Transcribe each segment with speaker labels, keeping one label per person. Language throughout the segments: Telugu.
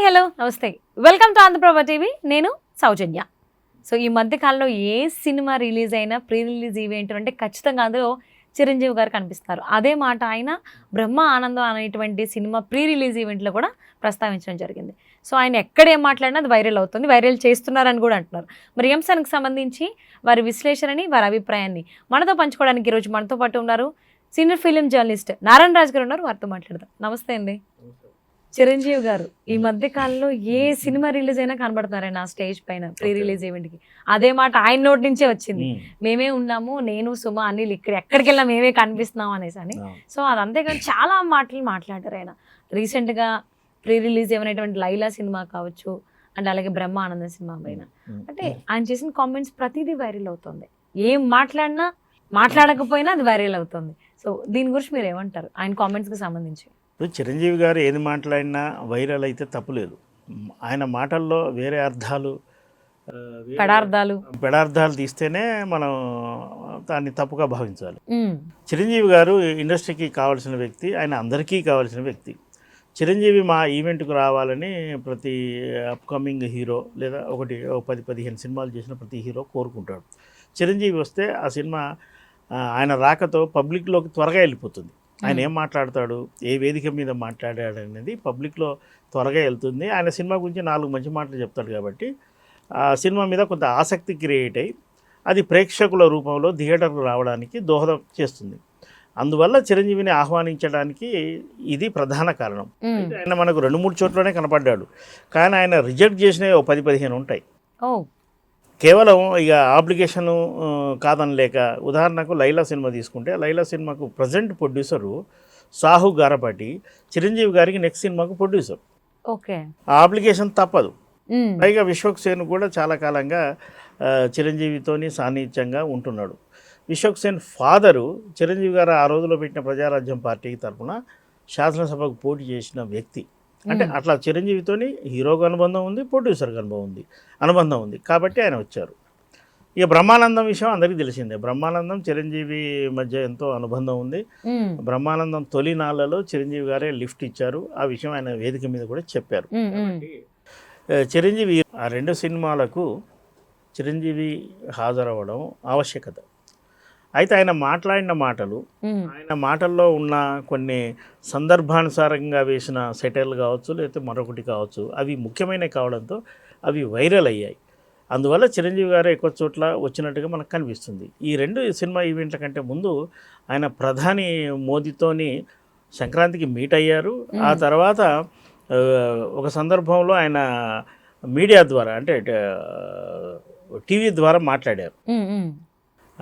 Speaker 1: హలో నమస్తే వెల్కమ్ టు ఆంధ్రప్రభ టీవీ. నేను సౌజన్య. సో ఈ మధ్య కాలంలో ఏ సినిమా రిలీజ్ అయినా ప్రీ రిలీజ్ ఈవెంట్ అంటే ఖచ్చితంగా అందులో చిరంజీవి గారు కనిపిస్తారు. అదే మాట ఆయన బ్రహ్మ ఆనందం అనేటువంటి సినిమా ప్రీ రిలీజ్ ఈవెంట్లో కూడా ప్రస్తావించడం జరిగింది. సో ఆయన ఎక్కడ ఏం మాట్లాడినా అది వైరల్ అవుతుంది, వైరల్ చేస్తున్నారని కూడా అంటున్నారు. మరి ఈ అంశానికి సంబంధించి వారి విశ్లేషణని, వారి అభిప్రాయాన్ని మనతో పంచుకోవడానికి ఈరోజు మనతో పాటు ఉన్నారు సీనియర్ ఫిలిం జర్నలిస్ట్ నారాయణ రాజు గారు ఉన్నారు. వారితో మాట్లాడదాం. నమస్తే అండి. చిరంజీవి గారు ఈ మధ్య కాలంలో ఏ సినిమా రిలీజ్ అయినా కనబడతారండి ఆ స్టేజ్ పైన ప్రీ రిలీజ్ ఈవెంట్ కి. అదే మాట ఆయన నోటి నుంచే వచ్చింది, మేమే ఉన్నాము, నేను సుమ అనిల్ ఇక్కడ ఎక్కడికి వెళ్ళా మేమే కనిపిస్తున్నాం అనేసి అని. సో అది అంతేకాని చాలా మాటలు మాట్లాడారు ఆయన. రీసెంట్ గా ప్రీ రిలీజ్ ఏమైనటువంటి లైలా సినిమా కావచ్చు అండ్ అలాగే బ్రహ్మ ఆనందం సినిమా పైన అంటే ఆయన చేసిన కామెంట్స్ ప్రతిదీ వైరల్ అవుతుంది. ఏం మాట్లాడినా మాట్లాడకపోయినా అది వైరల్ అవుతుంది. సో దీని గురించి మీరు ఏమంటారు ఆయన కామెంట్స్ కి సంబంధించి?
Speaker 2: ఇప్పుడు చిరంజీవి గారు ఏది మాట్లాడినా వైరల్ అయితే తప్పులేదు. ఆయన మాటల్లో వేరే అర్థాలు పెడార్థాలు తీస్తేనే మనం దాన్ని తప్పుగా భావించాలి. చిరంజీవి గారు ఇండస్ట్రీకి కావాల్సిన వ్యక్తి, ఆయన అందరికీ కావాల్సిన వ్యక్తి. చిరంజీవి మా ఈవెంట్కు రావాలని ప్రతి అప్కమింగ్ హీరో లేదా 10-15 సినిమాలు చేసిన ప్రతి హీరో కోరుకుంటాడు. చిరంజీవి వస్తే ఆ సినిమా ఆయన రాకతో పబ్లిక్లోకి త్వరగా వెళ్ళిపోతుంది. ఆయన ఏం మాట్లాడతాడు, ఏ వేదిక మీద మాట్లాడాడు అనేది పబ్లిక్లో త్వరగా వెళ్తుంది. ఆయన సినిమా గురించి 4 మంచి మాటలు చెప్తాడు కాబట్టి ఆ సినిమా మీద కొంత ఆసక్తి క్రియేట్ అయ్యి అది ప్రేక్షకుల రూపంలో థియేటర్కు రావడానికి దోహదం చేస్తుంది. అందువల్ల చిరంజీవిని ఆహ్వానించడానికి ఇది ప్రధాన కారణం. ఆయన మనకు 2-3 చోట్లనే కనపడ్డాడు, కానీ ఆయన రిజెక్ట్ చేసినవి 10-15 ఉంటాయి. కేవలం ఇక అప్లికేషను కాదనలేక, ఉదాహరణకు లైలా సినిమా తీసుకుంటే లైలా సినిమాకు ప్రజెంట్ ప్రొడ్యూసరు సాహు గారపాటి చిరంజీవి గారికి నెక్స్ట్ సినిమాకు ప్రొడ్యూసర్.
Speaker 1: ఓకే,
Speaker 2: ఆ అప్లికేషన్ తప్పదు. పైగా విశ్వక్సేన్ కూడా చాలా కాలంగా చిరంజీవితోని సాన్నిహిత్యంగా ఉంటున్నాడు. విశ్వక్సేన్ ఫాదరు చిరంజీవి గారు ఆ రోజులో పెట్టిన ప్రజారాజ్యం పార్టీకి తరఫున శాసనసభకు పోటీ చేసిన వ్యక్తి. అంటే అట్లా చిరంజీవితోని హీరోగా అనుబంధం ఉంది, ప్రొడ్యూసర్గా అనుబంధం ఉంది కాబట్టి ఆయన వచ్చారు. ఇక బ్రహ్మానందం విషయం అందరికీ తెలిసిందే. బ్రహ్మానందం చిరంజీవి మధ్య ఎంతో అనుబంధం ఉంది. బ్రహ్మానందం తొలి నాళ్లలో చిరంజీవి గారే లిఫ్ట్ ఇచ్చారు. ఆ విషయం ఆయన వేదిక మీద కూడా చెప్పారు. చిరంజీవి ఆ 2 సినిమాలకు చిరంజీవి హాజరవ్వడం ఆవశ్యకత. అయితే ఆయన మాట్లాడిన మాటలు, ఆయన మాటల్లో ఉన్న కొన్ని సందర్భానుసారంగా వేసిన సెటైర్లు కావచ్చు, లేకపోతే మరొకటి కావచ్చు, అవి ముఖ్యమైనవి కావడంతో అవి వైరల్ అయ్యాయి. అందువల్ల చిరంజీవి గారు ఎక్కువ చోట్ల వచ్చినట్టుగా మనకు కనిపిస్తుంది. ఈ 2 సినిమా ఈవెంట్ల కంటే ముందు ఆయన ప్రధాని మోదీతోని సంక్రాంతికి మీట్ అయ్యారు. ఆ తర్వాత ఒక సందర్భంలో ఆయన మీడియా ద్వారా అంటే టీవీ ద్వారా మాట్లాడారు.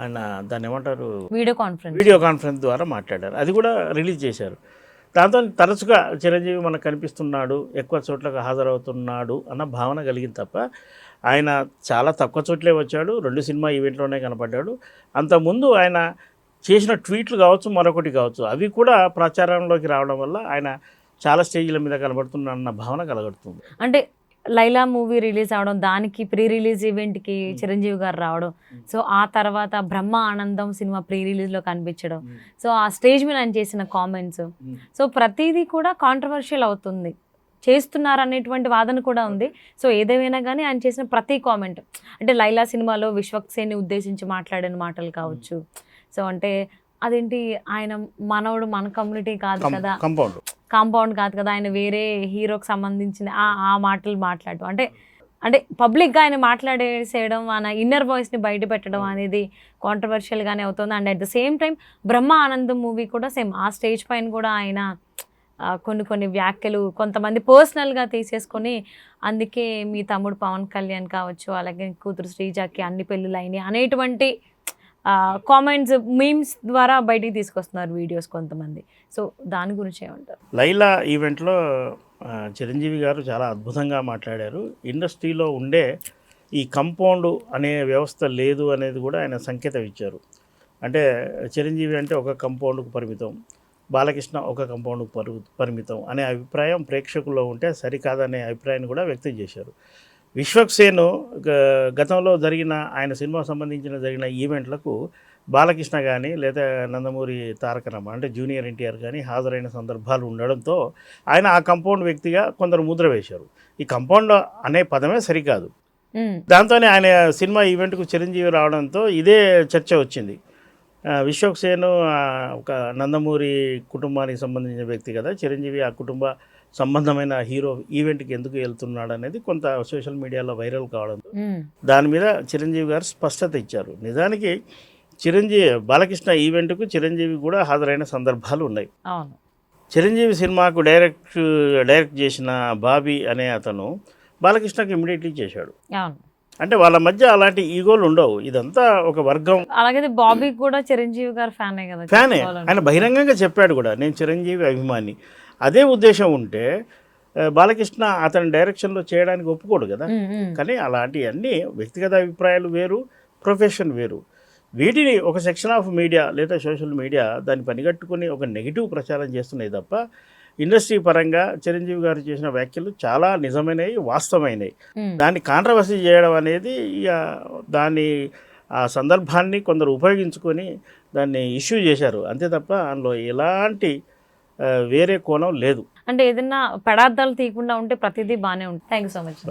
Speaker 2: ఆయన దాన్ని ఏమంటారు, వీడియో కాన్ఫరెన్స్ ద్వారా మాట్లాడారు. అది కూడా రిలీజ్ చేశారు. దాంతో తరచుగా చిరంజీవి మనకు కనిపిస్తున్నాడు, ఎక్కువ చోట్లకు హాజరవుతున్నాడు అన్న భావన కలిగింది తప్ప ఆయన చాలా తక్కువ చోట్లే వచ్చాడు. 2 సినిమా ఈవెంట్లోనే కనపడ్డాడు. అంతకుముందు ఆయన చేసిన ట్వీట్లు కావచ్చు, మరొకటి కావచ్చు, అవి కూడా ప్రచారంలోకి రావడం వల్ల ఆయన చాలా స్టేజ్ల మీద కనబడుతున్నాడు అన్న భావన కలగడుతుంది.
Speaker 1: అంటే లైలా మూవీ రిలీజ్ అవడం, దానికి ప్రీ రిలీజ్ ఈవెంట్కి చిరంజీవి గారు రావడం, సో ఆ తర్వాత బ్రహ్మ ఆనందం సినిమా ప్రీ రిలీజ్లో కనిపించడం, సో ఆ స్టేజ్ మీద ఆయన చేసిన కామెంట్స్, సో ప్రతిదీ కూడా కాంట్రవర్షియల్ అవుతుంది, చేస్తున్నారు అనేటువంటి వాదన కూడా ఉంది. సో ఏదేమైనా కానీ ఆయన చేసిన ప్రతి కామెంట్, అంటే లైలా సినిమాలో విశ్వక్సేన్ని ఉద్దేశించి మాట్లాడిన మాటలు కావచ్చు, సో అంటే అదేంటి ఆయన మనవడు మన కమ్యూనిటీ కాదు కదా, కాంపౌండ్ కాదు కదా, ఆయన వేరే హీరోకి సంబంధించిన ఆ మాటలు మాట్లాడటం, అంటే పబ్లిక్గా ఆయన మాట్లాడేసేయడం, ఆయన ఇన్నర్ వాయిస్ని బయట పెట్టడం అనేది కాంట్రవర్షియల్గానే అవుతుంది. And at the same time Brahma Anandam movie కూడా సేమ్ ఆ స్టేజ్ పైన కూడా ఆయన కొన్ని వ్యాఖ్యలు కొంతమంది పర్సనల్గా తీసేసుకొని, అందుకే మీ తమ్ముడు పవన్ కళ్యాణ్ కావచ్చు, అలాగే కూతురు శ్రీజాకి అన్ని పెళ్ళిళ్ళు అయినాయి అనేటువంటి కామెంట్స్, మీమ్స్ ద్వారా బయటికి తీసుకొస్తున్నారు వీడియోస్ కొంతమంది. సో దాని గురించి ఏమంటారు?
Speaker 2: లైలా ఈవెంట్లో చిరంజీవి గారు చాలా అద్భుతంగా మాట్లాడారు. ఇండస్ట్రీలో ఉండే ఈ కంపౌండ్ అనే వ్యవస్థ లేదు అనేది కూడా ఆయన సంకేతం ఇచ్చారు. అంటే చిరంజీవి అంటే ఒక కంపౌండ్కు పరిమితం, బాలకృష్ణ ఒక కంపౌండ్కు పరిమితం అనే అభిప్రాయం ప్రేక్షకుల్లో ఉంటే సరికాదనే అభిప్రాయాన్ని కూడా వ్యక్తం చేశారు. విశ్వక్సేన్ గతంలో జరిగిన ఆయన సినిమా సంబంధించిన జరిగిన ఈవెంట్లకు బాలకృష్ణ కానీ లేదా నందమూరి తారక రామ అంటే జూనియర్ ఎన్టీఆర్ కానీ హాజరైన సందర్భాలు ఉండడంతో ఆయన ఆ కంపౌండ్ వ్యక్తిగా కొందరు ముద్ర వేశారు. ఈ కంపౌండ్ అనే పదమే సరికాదు. దాంతోనే ఆయన సినిమా ఈవెంట్కు చిరంజీవి రావడంతో ఇదే చర్చ వచ్చింది. విశ్వక్ సేన్ ఒక నందమూరి కుటుంబానికి సంబంధించిన వ్యక్తి కదా, చిరంజీవి ఆ కుటుంబ సంబంధమైన హీరో ఈవెంట్కి ఎందుకు వెళ్తున్నాడు అనేది కొంత సోషల్ మీడియాలో వైరల్ కావడంతో దాని మీద చిరంజీవి గారు స్పష్టత ఇచ్చారు. నిజానికి బాలకృష్ణ ఈవెంట్కు చిరంజీవి కూడా హాజరైన సందర్భాలు ఉన్నాయి. చిరంజీవి సినిమాకు డైరెక్ట్ చేసిన బాబీ అనే అతను బాలకృష్ణకు ఇమ్మీడియట్లీ చేశాడు. అంటే వాళ్ళ మధ్య అలాంటి ఈగోలు ఉండవు. ఇదంతా ఒక వర్గం.
Speaker 1: అలాగే బాబీ కూడా చిరంజీవి గారు ఫ్యానే కదా,
Speaker 2: ఫ్యానే. ఆయన బహిరంగంగా చెప్పాడు కూడా, నేను చిరంజీవి అభిమాని. అదే ఉద్దేశం ఉంటే బాలకృష్ణ అతని డైరెక్షన్లో చేయడానికి ఒప్పుకోడు కదా. కానీ అలాంటివన్నీ వ్యక్తిగత అభిప్రాయాలు వేరు, ప్రొఫెషన్ వేరు. వీటిని ఒక సెక్షన్ ఆఫ్ మీడియా లేదా సోషల్ మీడియా దాన్ని పనిగట్టుకుని ఒక నెగిటివ్ ప్రచారం చేస్తున్నాయి తప్ప ఇండస్ట్రీ పరంగా చిరంజీవి గారు చేసిన వ్యాఖ్యలు చాలా నిజమైనవి, వాస్తవమైనవి. దాన్ని కాంట్రవర్సీ చేయడం అనేది ఇక దాన్ని ఆ సందర్భాన్ని కొందరు ఉపయోగించుకొని దాన్ని ఇష్యూ చేశారు అంతే తప్ప అందులో ఎలాంటి వేరే కోణం లేదు.
Speaker 1: అంటే ఏదైనా పదార్థాలు తీయకుండా ఉంటే ప్రతిదీ బాగానే ఉంటుంది. Thank you so much.